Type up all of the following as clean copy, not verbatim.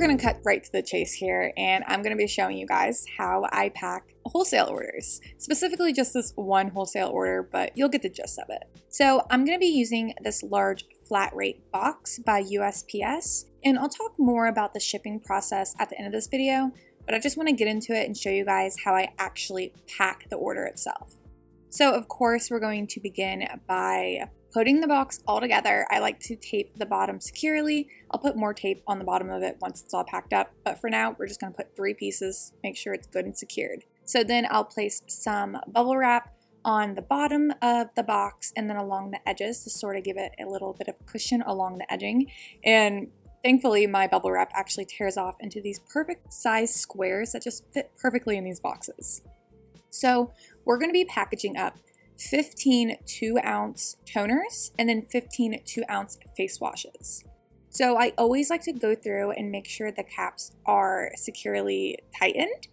gonna cut right to the chase here, and I'm gonna be showing you guys how I pack wholesale orders. Specifically just this one wholesale order, but you'll get the gist of it. So I'm gonna be using this large flat rate box by USPS, and I'll talk more about the shipping process at the end of this video, but I just wanna get into it and show you guys how I actually pack the order itself. So of course, we're going to begin by putting the box all together. I like to tape the bottom securely. I'll put more tape on the bottom of it once it's all packed up, but for now, we're just gonna put 3 pieces, make sure it's good and secured. So then I'll place some bubble wrap on the bottom of the box and then along the edges to sort of give it a little bit of cushion along the edging. And thankfully, my bubble wrap actually tears off into these perfect size squares that just fit perfectly in these boxes. So we're gonna be packaging up 15 2-ounce toners and then 15 2-ounce face washes. So I always like to go through and make sure the caps are securely tightened,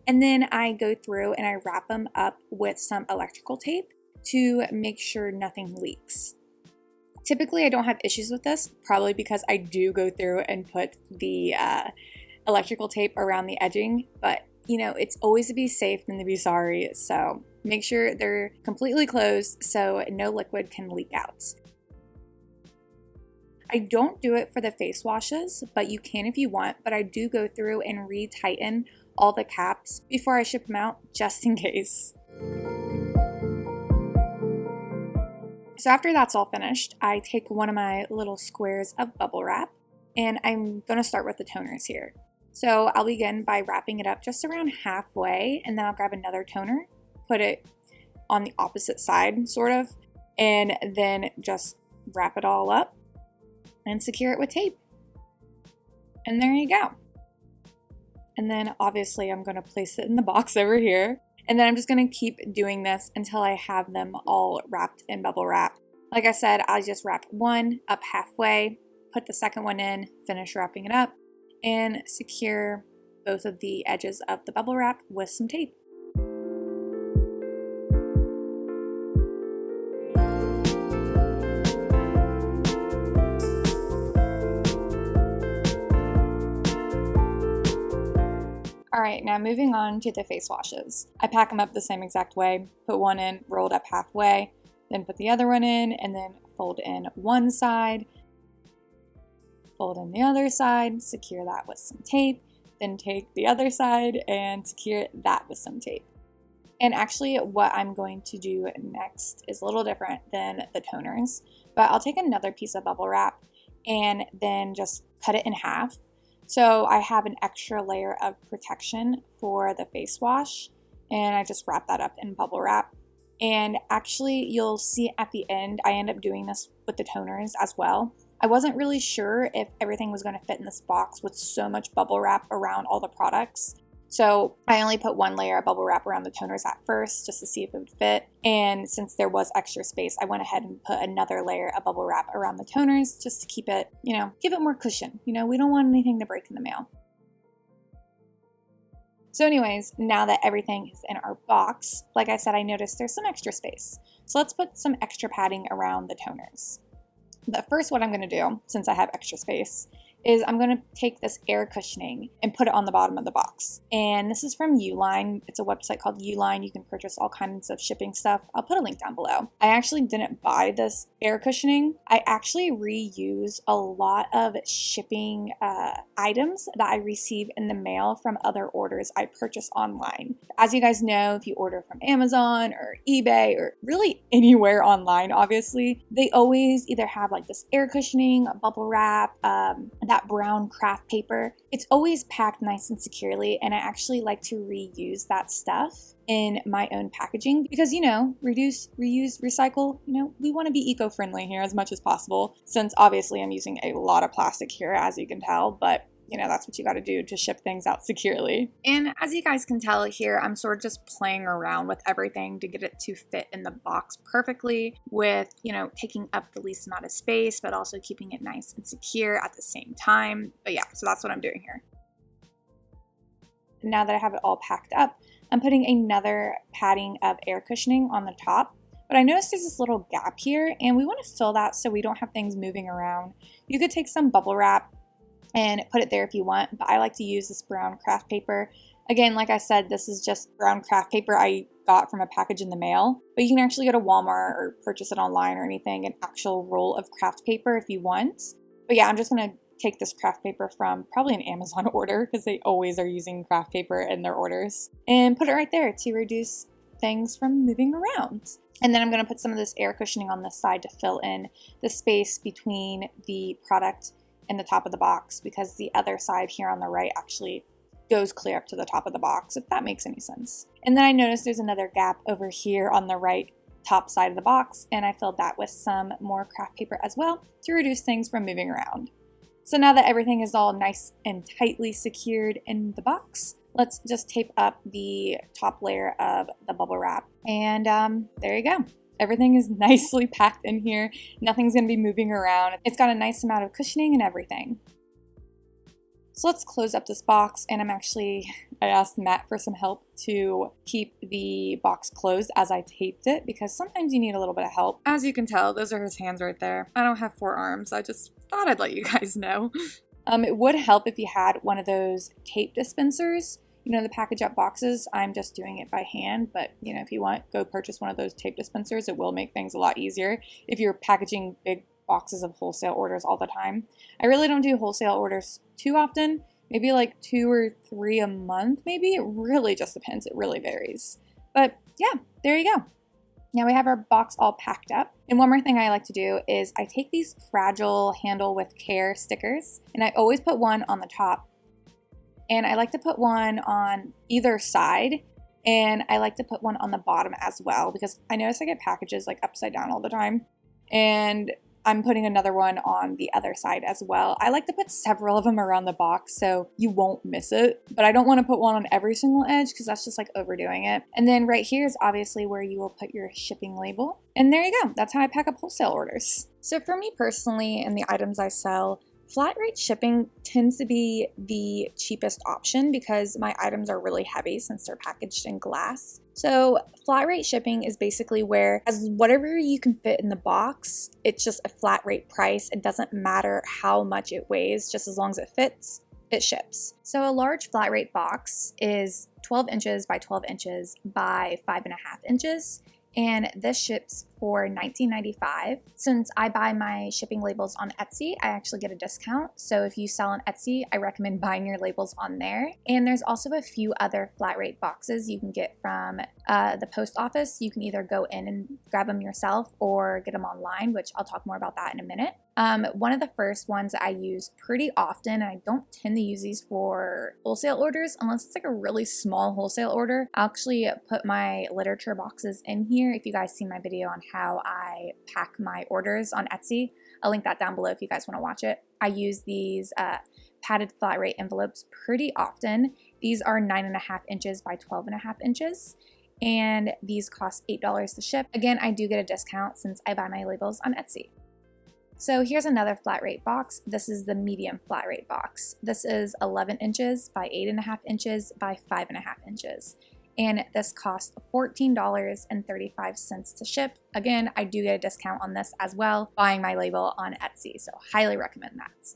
and then I go through and I wrap them up with some electrical tape to make sure nothing leaks. Typically I don't have issues with this, probably because I do go through and put the electrical tape around the edging, but you know, it's always to be safe than to be sorry, so make sure they're completely closed so no liquid can leak out. I don't do it for the face washes, but you can if you want, but I do go through and re-tighten all the caps before I ship them out, just in case. So after that's all finished, I take one of my little squares of bubble wrap, and I'm gonna start with the toners here. So I'll begin by wrapping it up just around halfway, and then I'll grab another toner, put it on the opposite side, sort of, and then just wrap it all up and secure it with tape. And there you go. And then obviously I'm going to place it in the box over here, and then I'm just going to keep doing this until I have them all wrapped in bubble wrap. Like I said, I just wrap one up halfway, put the second one in, finish wrapping it up, and secure both of the edges of the bubble wrap with some tape. Alright, now moving on to the face washes. I pack them up the same exact way, put one in, rolled up halfway, then put the other one in, and then fold in one side, fold in the other side, secure that with some tape, then take the other side and secure that with some tape. And actually what I'm going to do next is a little different than the toners, but I'll take another piece of bubble wrap and then just cut it in half. So I have an extra layer of protection for the face wash, and I just wrap that up in bubble wrap. And actually you'll see at the end, I end up doing this with the toners as well. I wasn't really sure if everything was going to fit in this box with so much bubble wrap around all the products. So I only put one layer of bubble wrap around the toners at first just to see if it would fit. And since there was extra space, I went ahead and put another layer of bubble wrap around the toners just to keep it, you know, give it more cushion. You know, we don't want anything to break in the mail. So anyways, now that everything is in our box, like I said, I noticed there's some extra space. So let's put some extra padding around the toners. But first, what I'm going to do, since I have extra space, is I'm going to take this air cushioning and put it on the bottom of the box. And this is from Uline. It's a website called Uline. You can purchase all kinds of shipping stuff. I'll put a link down below. I actually didn't buy this air cushioning. I actually reuse a lot of shipping items that I receive in the mail from other orders I purchase online. As you guys know, if you order from Amazon or eBay or really anywhere online, obviously, they always either have like this air cushioning, bubble wrap, that brown craft paper. It's always packed nice and securely, and I actually like to reuse that stuff in my own packaging because, you know, reduce, reuse, recycle, you know, we want to be eco-friendly here as much as possible, since obviously I'm using a lot of plastic here, as you can tell, but you know, that's what you got to do to ship things out securely. And as you guys can tell here, I'm sort of just playing around with everything to get it to fit in the box perfectly with, you know, taking up the least amount of space, but also keeping it nice and secure at the same time. But yeah, so that's what I'm doing here. Now that I have it all packed up, I'm putting another padding of air cushioning on the top. But I noticed there's this little gap here, and we want to fill that so we don't have things moving around. You could take some bubble wrap and put it there if you want, but I like to use this brown craft paper. Again, like I said, this is just brown craft paper I got from a package in the mail, but you can actually go to Walmart or purchase it online or anything, an actual roll of craft paper if you want. But yeah, I'm just going to take this craft paper from probably an Amazon order, because they always are using craft paper in their orders, and put it right there to reduce things from moving around. And then I'm going to put some of this air cushioning on this side to fill in the space between the product and the top of the box, because the other side here on the right actually goes clear up to the top of the box, if that makes any sense. And then I noticed there's another gap over here on the right top side of the box, and I filled that with some more craft paper as well to reduce things from moving around. So now that everything is all nice and tightly secured in the box, let's just tape up the top layer of the bubble wrap. And there you go. Everything is nicely packed in here. Nothing's going to be moving around. It's got a nice amount of cushioning and everything. So let's close up this box, and I asked Matt for some help to keep the box closed as I taped it, because sometimes you need a little bit of help. As you can tell, those are his hands right there. I don't have 4 arms. I just thought I'd let you guys know. It would help if you had one of those tape dispensers. You know, the package up boxes. I'm just doing it by hand, but you know, if you want, go purchase one of those tape dispensers. It will make things a lot easier if you're packaging big boxes of wholesale orders all the time. I really don't do wholesale orders too often, maybe like 2 or 3 a month, maybe. It really just depends. It really varies. But yeah, there you go. Now we have our box all packed up. And one more thing I like to do is I take these fragile handle with care stickers, and I always put one on the top. And I like to put one on either side, and I like to put one on the bottom as well, because I notice I get packages like upside down all the time. And I'm putting another one on the other side as well. I like to put several of them around the box so you won't miss it, but I don't want to put one on every single edge because that's just like overdoing it. And then right here is obviously where you will put your shipping label. And there you go. That's how I pack up wholesale orders. So for me personally and the items I sell, flat rate shipping tends to be the cheapest option because my items are really heavy since they're packaged in glass. So flat rate shipping is basically where as whatever you can fit in the box, it's just a flat rate price. It doesn't matter how much it weighs, just as long as it fits, it ships. So a large flat rate box is 12 inches by 12 inches by 5.5 inches. And this ships for $19.95. Since I buy my shipping labels on Etsy, I actually get a discount. So if you sell on Etsy, I recommend buying your labels on there. And there's also a few other flat rate boxes you can get from the post office. You can either go in and grab them yourself or get them online, which I'll talk more about that in a minute. One of the first ones I use pretty often, and I don't tend to use these for wholesale orders unless it's like a really small wholesale order. I'll actually put my literature boxes in here if you guys see my video on how I pack my orders on Etsy. I'll link that down below if you guys want to watch it. I use these padded flat rate envelopes pretty often. These are 9.5 inches by 12.5 inches. And these cost $8 to ship. Again, I do get a discount since I buy my labels on Etsy. So here's another flat rate box. This is the medium flat rate box. This is 11 inches by 8.5 inches by 5.5 inches. And this costs $14.35 to ship. Again, I do get a discount on this as well, buying my label on Etsy, so highly recommend that.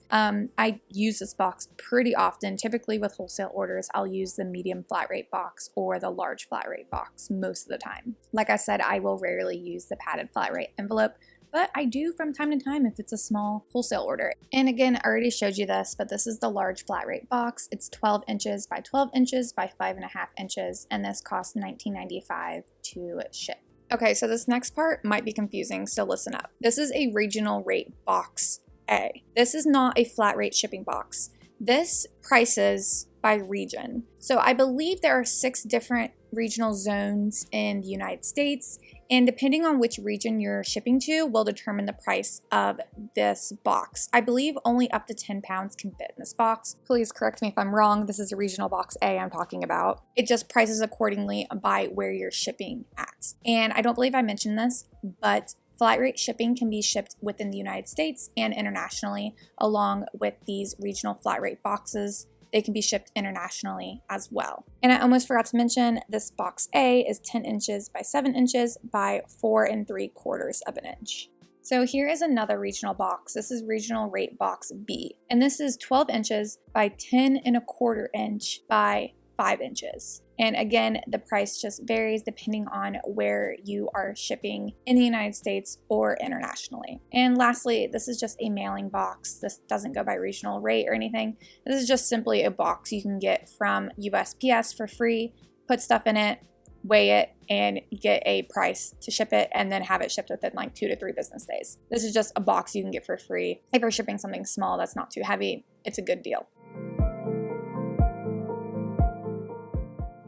I use this box pretty often. Typically with wholesale orders, I'll use the medium flat rate box or the large flat rate box most of the time. Like I said, I will rarely use the padded flat rate envelope, but I do from time to time if it's a small wholesale order. And again, I already showed you this, but this is the large flat rate box. It's 12 inches by 12 inches by 5.5 inches, and this costs $19.95 to ship. Okay, so this next part might be confusing, so listen up. This is a regional rate box A. This is not a flat rate shipping box. This prices by region. So I believe there are 6 different regional zones in the United States, and depending on which region you're shipping to will determine the price of this box. I believe only up to 10 pounds can fit in this box. Please correct me if I'm wrong. This is a regional box A I'm talking about. It just prices accordingly by where you're shipping at. And I don't believe I mentioned this, but flat rate shipping can be shipped within the United States and internationally, along with these regional flat rate boxes. They can be shipped internationally as well. And I almost forgot to mention this box A is 10 inches by 7 inches by 4 3/4 of an inch. So here is another regional box. This is regional rate box B, and this is 12 inches by 10.25 inch by 5 inches. And again, the price just varies depending on where you are shipping in the United States or internationally. And lastly, this is just a mailing box. This doesn't go by regional rate or anything. This is just simply a box you can get from USPS for free, put stuff in it, weigh it, and get a price to ship it, and then have it shipped within like 2 to 3 business days. This is just a box you can get for free. If you're shipping something small that's not too heavy, it's a good deal.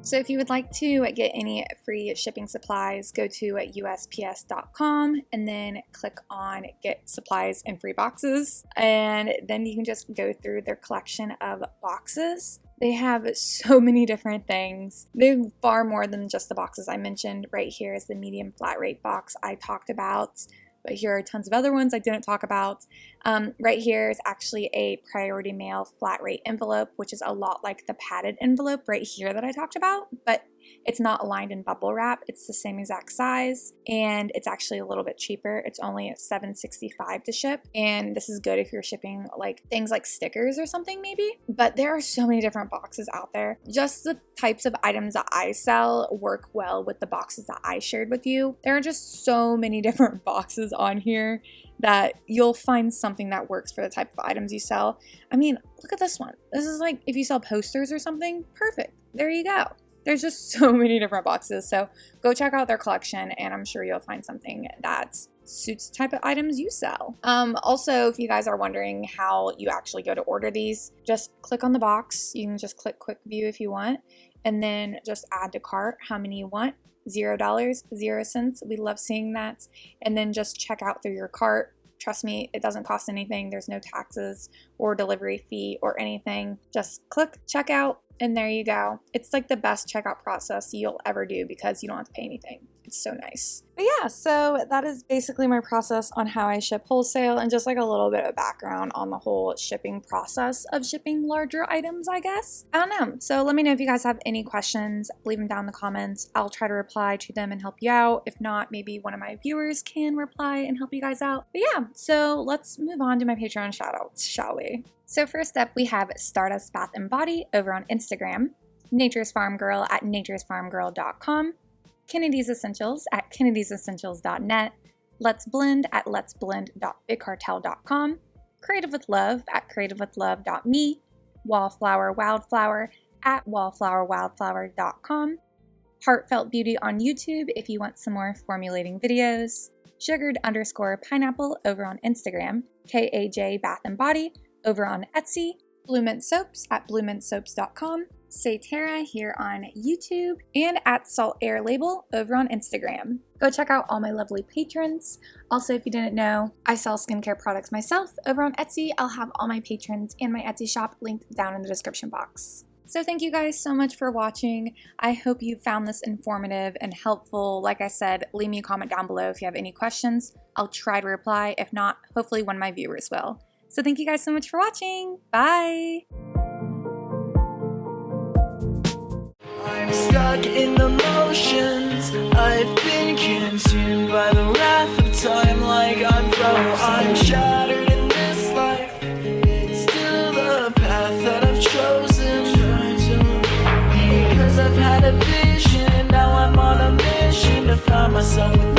So if you would like to get any free shipping supplies, go to USPS.com and then click on Get Supplies and Free Boxes. And then you can just go through their collection of boxes. They have so many different things. They have far more than just the boxes I mentioned. Right here is the medium flat rate box I talked about. But here are tons of other ones I didn't talk about. Right here is actually a priority mail flat rate envelope, which is a lot like the padded envelope right here that I talked about, but it's not lined in bubble wrap. It's the same exact size, and it's actually a little bit cheaper. It's only $7.65 to ship, and this is good if you're shipping like things like stickers or something maybe. But there are so many different boxes out there. Just the types of items that I sell work well with the boxes that I shared with you. There are just so many different boxes on here that you'll find something that works for the type of items you sell. I mean, look at this one. This is like if you sell posters or something, perfect. There you go. There's just so many different boxes, so go check out their collection, and I'm sure you'll find something that suits the type of items you sell. Also, if you guys are wondering how you actually go to order these, just click on the box. You can just click quick view if you want, and then just add to cart how many you want. $0, 0 cents. We love seeing that. And then just check out through your cart. Trust me, it doesn't cost anything. There's no taxes or delivery fee or anything. Just click checkout, and there you go. It's like the best checkout process you'll ever do because you don't have to pay anything. It's so nice. But yeah, so that is basically my process on how I ship wholesale, and just like a little bit of background on the whole shipping process of shipping larger items, I guess. I don't know. So let me know if you guys have any questions. Leave them down in the comments. I'll try to reply to them and help you out. If not, maybe one of my viewers can reply and help you guys out. But yeah, so let's move on to my Patreon shoutouts, shall we? So first up, we have Stardust Bath & Body over on Instagram, Nature's Farm Girl at naturesfarmgirl.com, Kennedy's Essentials at kennedysessentials.net, LettsBlend at letsblend.bigcartel.com, Creative with Love at creativewithlove.me, Wallflower Wildflower at wallflowerwildflower.com, Heartfelt Beauty on YouTube if you want some more formulating videos, Sugared_Pineapple over on Instagram, KAJ Bath & Body over on Etsy, Blue Mint Soaps at bluemintsoaps.com, Saytara here on YouTube, and at Salt Air Label over on Instagram. Go check out all my lovely patrons. Also, if you didn't know, I sell skincare products myself over on Etsy. I'll have all my patrons and my Etsy shop linked down in the description box. So thank you guys so much for watching. I hope you found this informative and helpful. Like I said, leave me a comment down below if you have any questions. I'll try to reply. If not, hopefully one of my viewers will. So thank you guys so much for watching. Bye! I'm stuck in the motions. I've been consumed by the wrath of time like I'm frozen. I'm shattered in this life. It's still the path that I've chosen. Because I've had a vision. Now I'm on a mission to find myself.